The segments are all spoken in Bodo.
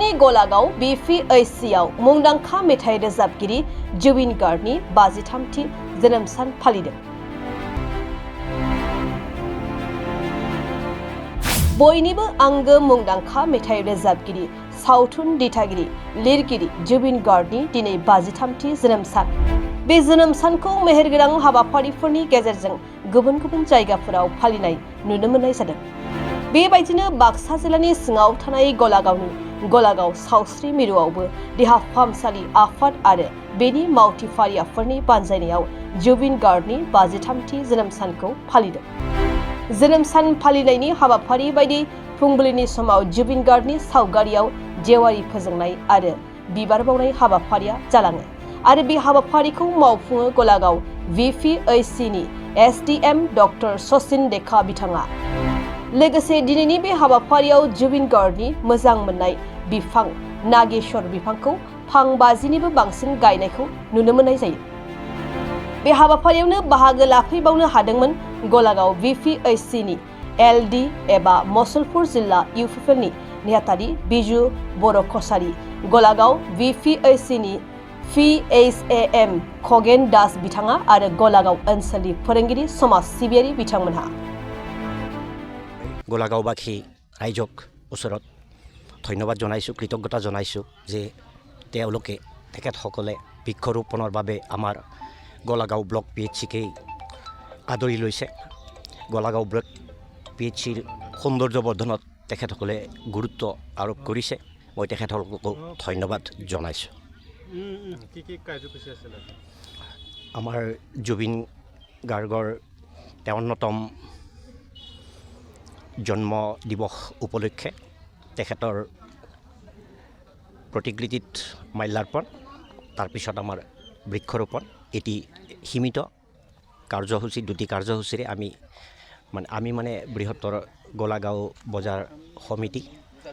चिरांनि गलागाव BPHCआव मुंदांखा मेथाइ रोजाबगिरि जुबिन गार्गनि 53थि जोनोम सान फालिदों। बयनिबो आंगो मुंदांखा मेथाइ रोजाबगिरि सावथुन दिथागिरि लिरगिरि जुबिन गार्गनि दिनै 53थि जोनोम सान। बे जोनोम सानखौ मेहेरगोनां हाबाफारिफोरनि गेजेरजों गुबुन गुबुन जायगाफोराव फालिनाय नुनो मोननाय जादों। बेबायदिनो बाक्सा जिल्लानि सिङाव थानाय गलागाव सावस्रि मिरुआवबो देहा फाहामसालि आफाद आरो बेनि मावथिफारियाफोरनि बानजायनायाव जुबिन गार्गनि 53थि जोनोम सानखौ फालिदों। जोनोम सान फालिनायनि हाबाफारि बायदि फुंबिलिनि समाव जुबिन गार्गनि सावगारियाव जेवारि फोजोंनाय आरो बिबार बावनाय हाबाफारिया जालाङो आरो बे हाबाफारिखौ मावफुङो गलागाव BPHCनि SDM डक्टर सचिन देखा बिथाङा। लोगोसे दिनैनि बे हाबाफारियाव जुबिन गार्गनि मोजां मोननाय बिफां नागेश्वर बिफांखौ फां 50निबो बांसिन गायनायखौ नुनो मोननाय जायो। बे हाबाफारियावनो बाहागो लाफैबावनो हादोंमोन गलागाव BPHCनि LD एबा मसलपुर जिल्ला UPFLनि नेहाथारि बिजु बर' कसारी, गलागाव BPHCनि PHAM खगेन दास बिथाङा आरो गलागाव ओनसोलनि फोरोंगिरि समाज सिबियारि बिथांमोनहा। गलागावबाखी रायजोक ओसरत धन्यवाद जनाइছো, कृतज्ञता जनाइছো जे तेओलोके तेखेतসকলে বৃক্ষৰোপণৰ বাবে আমাৰ গলাগাঁও ব্লক PHCকে আদৰি লৈছে। গলাগাঁও ব্লক PHCৰ সৌন্দৰ্য বৰ্ধনত তেখেতসকলে গুৰুত্ব আৰোপ কৰিছে। মই তেখেতসকলক ধন্যবাদ জনাইছো। আমাৰ জুবিন গাৰ্গৰ 53তম জন্ম দিৱস উপলক্ষে তেখেতৰ প্ৰতিকৃতিত মাল্যাৰ্পণ, তাৰপিছত আমাৰ বৃক্ষৰোপণ, এটি সীমিত কাৰ্যসূচী, দুটি কাৰ্যসূচীৰে আমি বৃহত্তৰ গলাগাঁও বজাৰ সমিতি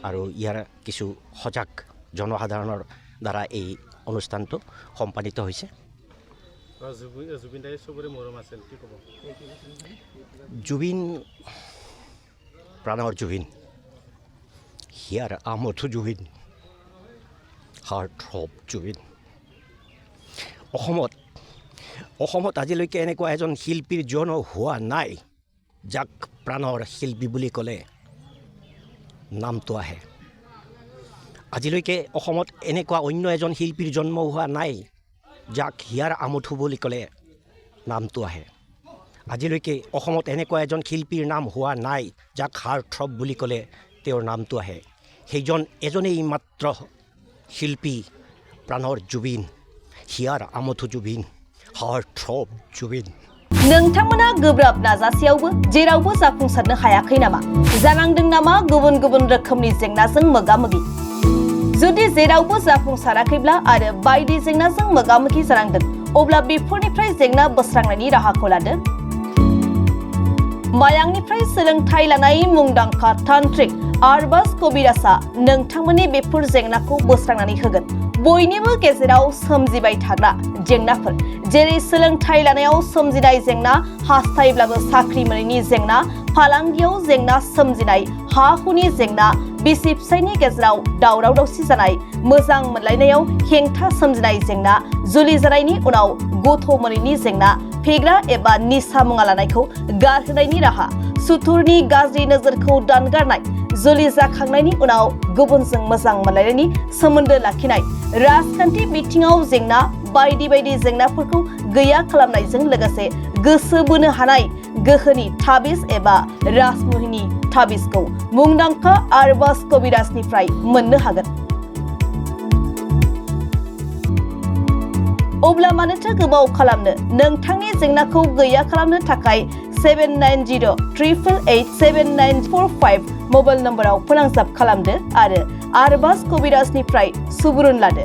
আৰু ইয়াৰ কিছু সজাগ জনসাধাৰণৰ দ্বাৰা এই অনুষ্ঠানটো সম্পাদিত হৈছে। জুবিন প্ৰাণৰ জুবিন, হিয়াৰ আমঠু জুবিন, হাৰ্ট থ্ৰব জুবিন। অসমত আজিলৈকে এনেকুৱা এজন শিল্পীৰ জন্ম হোৱা নাই যাক প্ৰাণৰ শিল্পী বুলি ক'লে নামটো আহে। আজিলৈকে অসমত এনেকুৱা অন্য এজন শিল্পীৰ জন্ম হোৱা নাই যাক হিয়াৰ আমঠু বুলি ক'লে নামটো আহে। আজিলৈকে অসমত এনেকুৱা এজন শিল্পীৰ নাম হোৱা নাই যাক হাৰ্ট থ্ৰব বুলি ক'লে তেওঁৰ নামটো আহে। সেইজন এজনেই মাত্ৰ শিল্পী প্ৰাণৰ জুবিন, হিয়াৰ আমঠু জুবিন, हार्ट थ्रब जुबिन। नोंथांमोना गोब्राब नाजासेयावबो जेरावबो जाफुंसारनो हायाखै नामा? जानांदों नामा गुबुन गुबुन रोखोमनि जेंनाजों मोगा-मोगि? जुदि जेरावबो जाफुंसाराखैब्ला आरो बायदि जेंनाजों मोगा-मोगि जानांदों, अब्ला बेफोरनिफ्राय जेंना बोस्रांनायनि राहाखौ लादो। मायांनिफ्राय सोलोंथाइ लानाय मुंदांखा तान्त्रिक आरबाज कबिराजआ नोंथांमोननि बेफोर जेंनाखौ बोस्रांनानै होगोन। बयनिबो गेजेराव सोमजिबाय थाग्रा जेंनाफोर जेरै सोलोंथाइ लानायाव सोमजिनाय जेंना, हास्थायब्लाबो साख्रि मोनैनि जेंना, फालांगियाव जेंना सोमजिनाय, हा हुनि जेंना, बिसि फिसायनि गेजेराव दावराव दावसि जानाय, मोजां मोनलायनायाव हेंथा सोमजिनाय जेंना, जुलि जानायनि उनाव गथ' मोनैनि जेंना, फेग्रा एबा निसा मुवा लानायखौ गारहोनायनि राहा, सुथुरनि गाज्रि नोजोरखौ दानगारनाय, जुलि जाखांनायनि उनाव गुबुनजों मोजां मोनलायनायनि सोमोन्दो लाखिनाय, राजखान्थि बिथिङाव जेंना, बायदि बायदि जेंनाफोरखौ गैया खालामनायजों लोगोसे गोसो बोनो हानाय गोहोनि ताबिज एबा राजमुहिनि ताबिजखौ मुंदांखा आरबाज कबिराजनिफ्राय मोननो हागोन। अब्ला मानोथो गोबाव खालामनो? नोंथांनि जेंनाखौ गैया खालामनो थाखाय 7908887945 मबाइल नम्बराव फोनांजाब खालामदो आरो आरबाज कबिराजनिफ्राय सुबुरुन लादो।